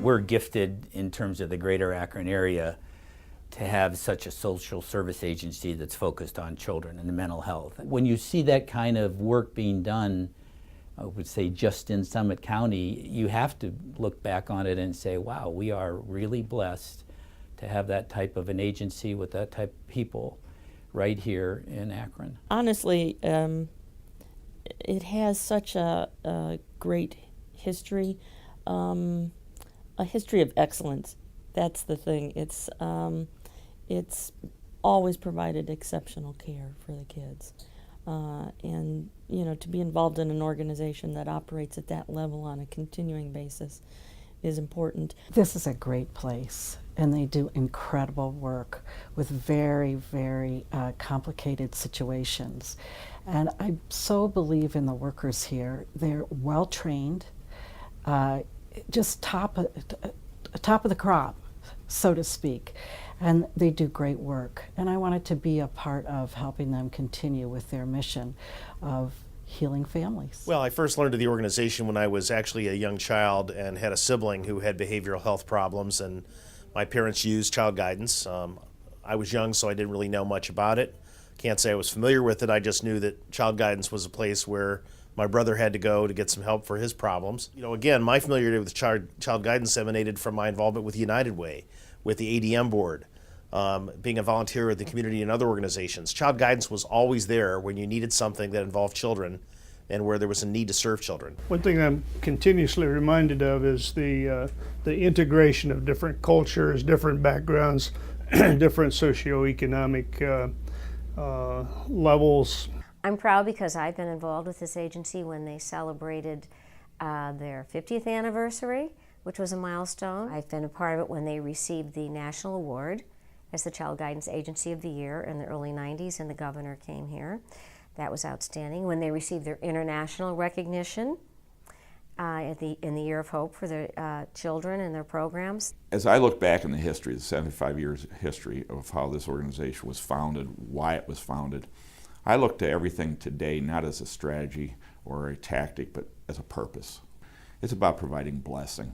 we're gifted in terms of the greater Akron area to have such a social service agency that's focused on children and mental health. When you see that kind of work being done, I would say just in Summit County, you have to look back on it and say, wow, we are really blessed to have that type of an agency with that type of people right here in Akron. Honestly, it has such a great history, a history of excellence. That's the thing. It's always provided exceptional care for the kids. And, to be involved in an organization that operates at that level on a continuing basis is important. This is a great place, and they do incredible work with very, very complicated situations. And I so believe in the workers here. They're well trained, just top of the crop, so to speak. And they do great work. And I wanted to be a part of helping them continue with their mission of healing families. Well, I first learned of the organization when I was actually a young child and had a sibling who had behavioral health problems, and my parents used child guidance. I was young, so I didn't really know much about it. Can't say I was familiar with it. I just knew that child guidance was a place where my brother had to go to get some help for his problems. Again, my familiarity with child guidance emanated from my involvement with United Way, with the ADM board, being a volunteer with the community and other organizations. Child guidance was always there when you needed something that involved children and where there was a need to serve children. One thing I'm continuously reminded of is the integration of different cultures, different backgrounds, different socioeconomic levels. I'm proud because I've been involved with this agency when they celebrated their 50th anniversary, which was a milestone. I've been a part of it when they received the national award as the Child Guidance Agency of the Year in the early 90s, and the governor came here. That was outstanding. When they received their international recognition in the Year of Hope for their children and their programs. As I look back in the history, the 75 years history of how this organization was founded, why it was founded, I look to everything today not as a strategy or a tactic, but as a purpose. It's about providing blessing.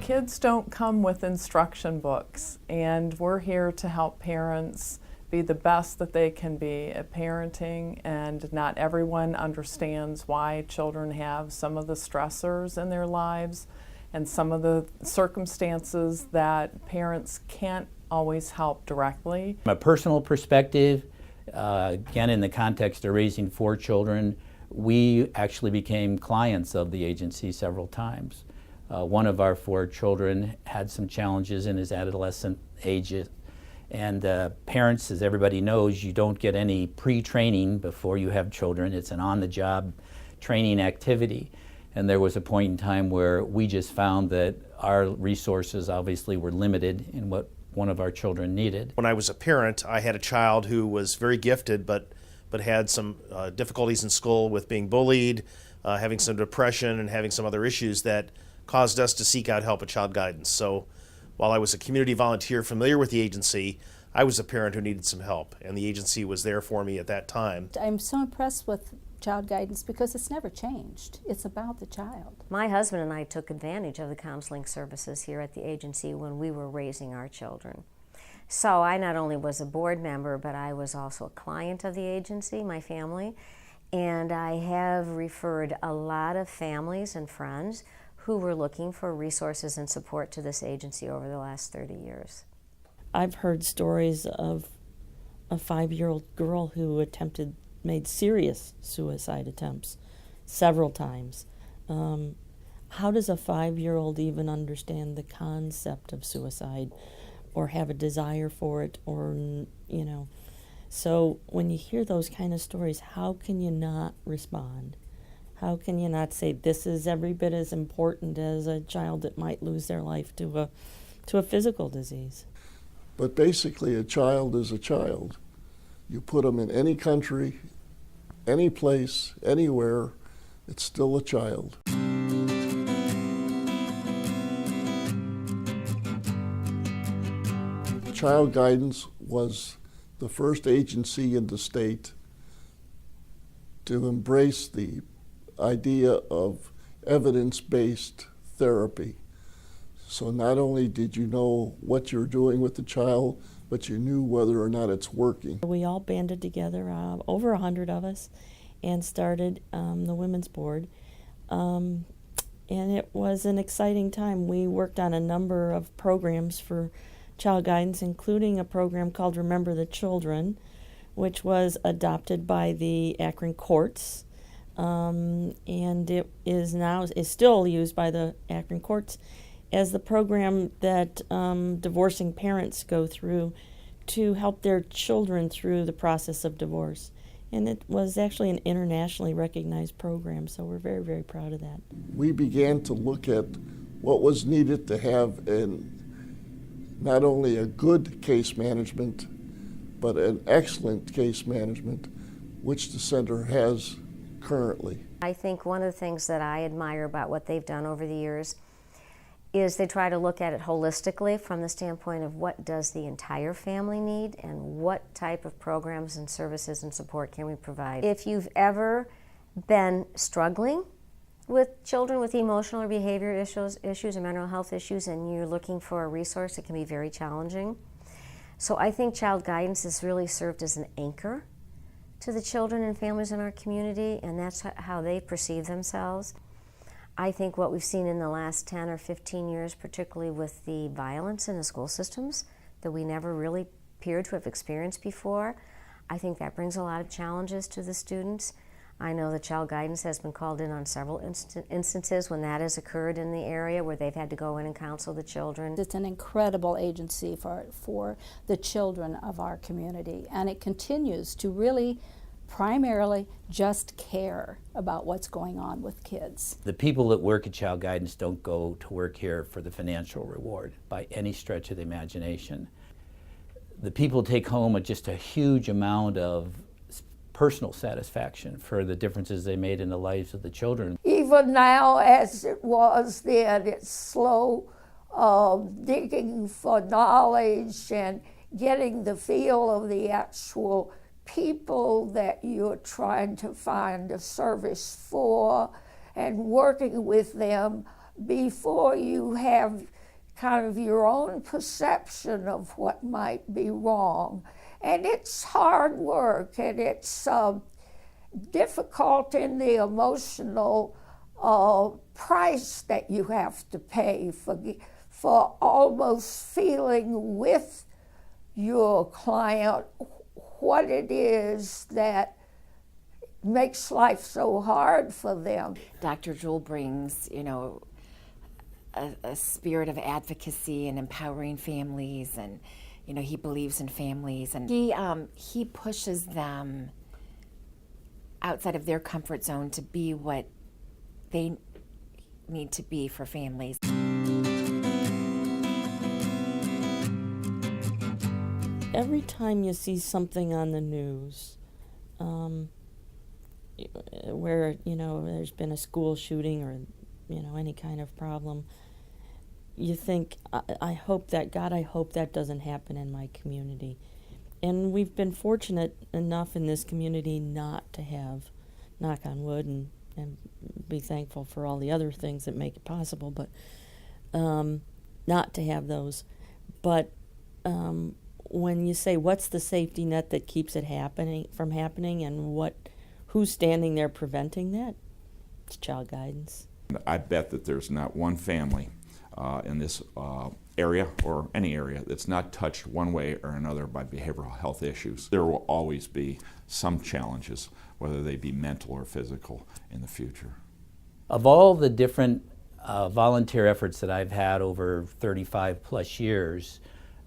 Kids don't come with instruction books, and we're here to help parents be the best that they can be at parenting, and not everyone understands why children have some of the stressors in their lives and some of the circumstances that parents can't always help directly. From a personal perspective, again in the context of raising 4 children, we actually became clients of the agency several times. One of our 4 children had some challenges in his adolescent ages, and parents, as everybody knows, you don't get any pre-training before you have children. It's an on-the-job training activity. And there was a point in time where we just found that our resources obviously were limited in what one of our children needed. When I was a parent, I had a child who was very gifted but had some difficulties in school with being bullied, having some depression, and having some other issues that caused us to seek out help at Child Guidance. So while I was a community volunteer familiar with the agency, I was a parent who needed some help, and the agency was there for me at that time. I'm so impressed with Child Guidance because it's never changed. It's about the child. My husband and I took advantage of the counseling services here at the agency when we were raising our children. So I not only was a board member, but I was also a client of the agency, my family, and I have referred a lot of families and friends who were looking for resources and support to this agency over the last 30 years. I've heard stories of a 5-year-old girl who made serious suicide attempts several times. How does a 5-year-old even understand the concept of suicide or have a desire for it, or, So when you hear those kind of stories, how can you not respond? How can you not say this is every bit as important as a child that might lose their life to a physical disease? But basically, a child is a child. You put them in any country, any place, anywhere, it's still a child. Child Guidance was the first agency in the state to embrace the idea of evidence-based therapy. So not only did you know what you're doing with the child, but you knew whether or not it's working. We all banded together, over 100 of us, and started the Women's Board. And it was an exciting time. We worked on a number of programs for child guidance, including a program called Remember the Children, which was adopted by the Akron courts. And it is still used by the Akron courts as the program that divorcing parents go through to help their children through the process of divorce. And it was actually an internationally recognized program, so we're very, very proud of that. We began to look at what was needed to have not only a good case management, but an excellent case management, which the center has currently. I think one of the things that I admire about what they've done over the years is they try to look at it holistically from the standpoint of what does the entire family need and what type of programs and services and support can we provide. If you've ever been struggling with children with emotional or behavior issues or mental health issues and you're looking for a resource, it can be very challenging. So I think child guidance has really served as an anchor to the children and families in our community, and that's how they perceive themselves. I think what we've seen in the last 10 or 15 years, particularly with the violence in the school systems that we never really appeared to have experienced before, I think that brings a lot of challenges to the students. I know that child guidance has been called in on several instances when that has occurred in the area where they've had to go in and counsel the children. It's an incredible agency for the children of our community, and it continues to really primarily just care about what's going on with kids. The people that work at Child Guidance don't go to work here for the financial reward by any stretch of the imagination. The people take home just a huge amount of personal satisfaction for the differences they made in the lives of the children. Even now, as it was then, it's slow digging for knowledge and getting the feel of the actual people that you're trying to find a service for and working with them before you have kind of your own perception of what might be wrong. And it's hard work, and it's difficult in the emotional price that you have to pay for almost feeling with your client what it is that makes life so hard for them. Dr. Jewell brings, a spirit of advocacy and empowering families, and he believes in families, and he pushes them outside of their comfort zone to be what they need to be for families. Every time you see something on the news where, there's been a school shooting or, any kind of problem, you think, I hope that doesn't happen in my community. And we've been fortunate enough in this community not to have, knock on wood, and be thankful for all the other things that make it possible, but not to have those. But when you say what's the safety net that keeps it from happening and who's standing there preventing that, it's Child Guidance. I bet that there's not one family in this area or any area that's not touched one way or another by behavioral health issues. There will always be some challenges, whether they be mental or physical, in the future. Of all the different volunteer efforts that I've had over 35 plus years,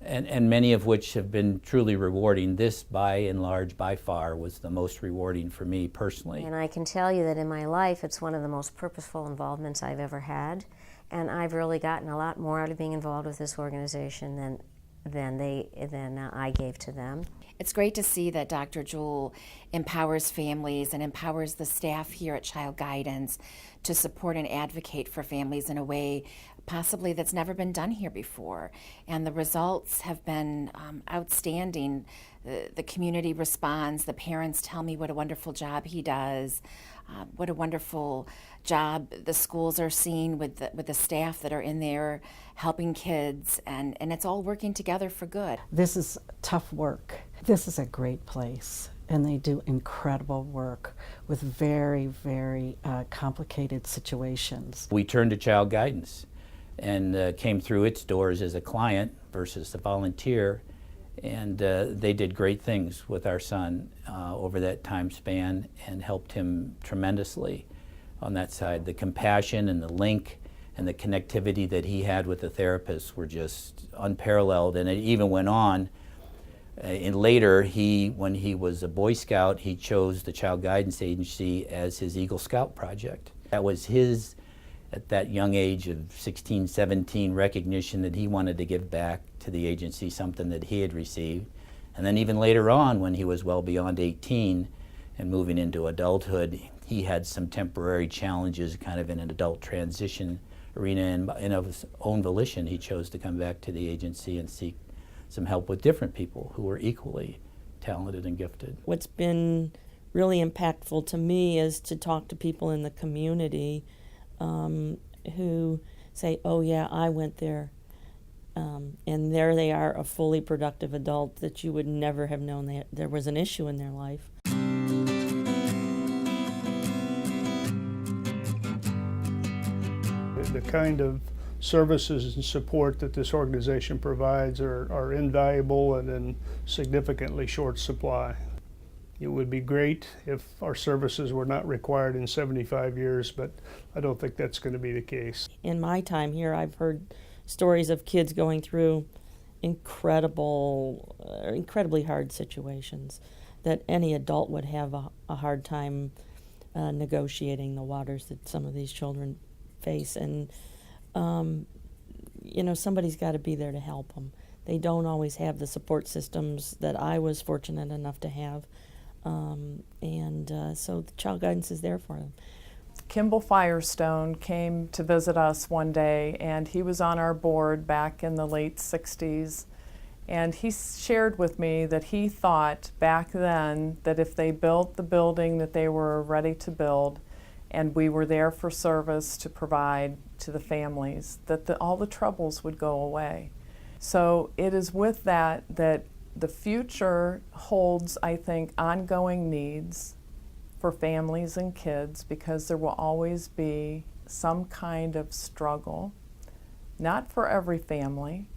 and many of which have been truly rewarding, this by and large, by far, was the most rewarding for me personally. And I can tell you that in my life, it's one of the most purposeful involvements I've ever had. And I've really gotten a lot more out of being involved with this organization than I gave to them. It's great to see that Dr. Jewell empowers families and empowers the staff here at Child Guidance to support and advocate for families in a way possibly that's never been done here before. And the results have been outstanding. The community responds, the parents tell me what a wonderful job he does, what a wonderful job the schools are seeing with the staff that are in there helping kids, and it's all working together for good. This is tough work. This is a great place, and they do incredible work with very, very complicated situations. We turned to Child Guidance and came through its doors as a client versus a volunteer, and they did great things with our son over that time span and helped him tremendously on that side. The compassion and the link and the connectivity that he had with the therapists were just unparalleled, and it even went on. And later, when he was a Boy Scout, he chose the Child Guidance Agency as his Eagle Scout project. That was his, at that young age of 16, 17, recognition that he wanted to give back to the agency something that he had received. And then even later on, when he was well beyond 18 and moving into adulthood, he had some temporary challenges kind of in an adult transition arena, and of his own volition, he chose to come back to the agency and seek some help with different people who were equally talented and gifted. What's been really impactful to me is to talk to people in the community who say, oh yeah, I went there, and there they are, a fully productive adult that you would never have known that there was an issue in their life. The kind of services and support that this organization provides are invaluable and in significantly short supply. It would be great if our services were not required in 75 years, but I don't think that's going to be the case. In my time here, I've heard stories of kids going through incredibly hard situations that any adult would have a hard time negotiating the waters that some of these children face. And somebody's got to be there to help them. They don't always have the support systems that I was fortunate enough to have, so the Child Guidance is there for them. Kimball Firestone came to visit us one day, and he was on our board back in the late 60s, and he shared with me that he thought back then that if they built the building that they were ready to build, and we were there for service to provide to the families, that all the troubles would go away. So it is with that the future holds, I think, ongoing needs for families and kids, because there will always be some kind of struggle, not for every family,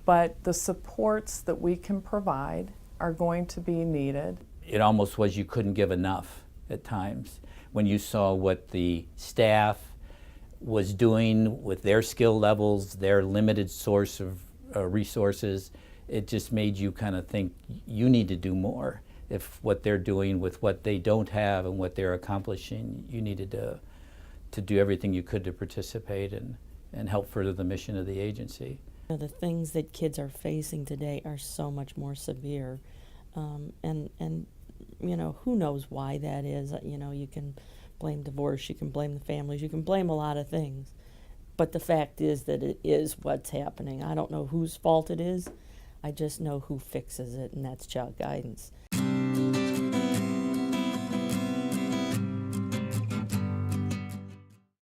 but the supports that we can provide are going to be needed. It almost was you couldn't give enough at times. When you saw what the staff was doing with their skill levels, their limited source of resources, it just made you kind of think you need to do more. If what they're doing with what they don't have and what they're accomplishing, you needed to do everything you could to participate and help further the mission of the agency. The things that kids are facing today are so much more severe, and who knows why that is. You can blame divorce, you can blame the families, you can blame a lot of things, but the fact is that it is what's happening. I don't know whose fault it is, I just know who fixes it, and that's Child Guidance.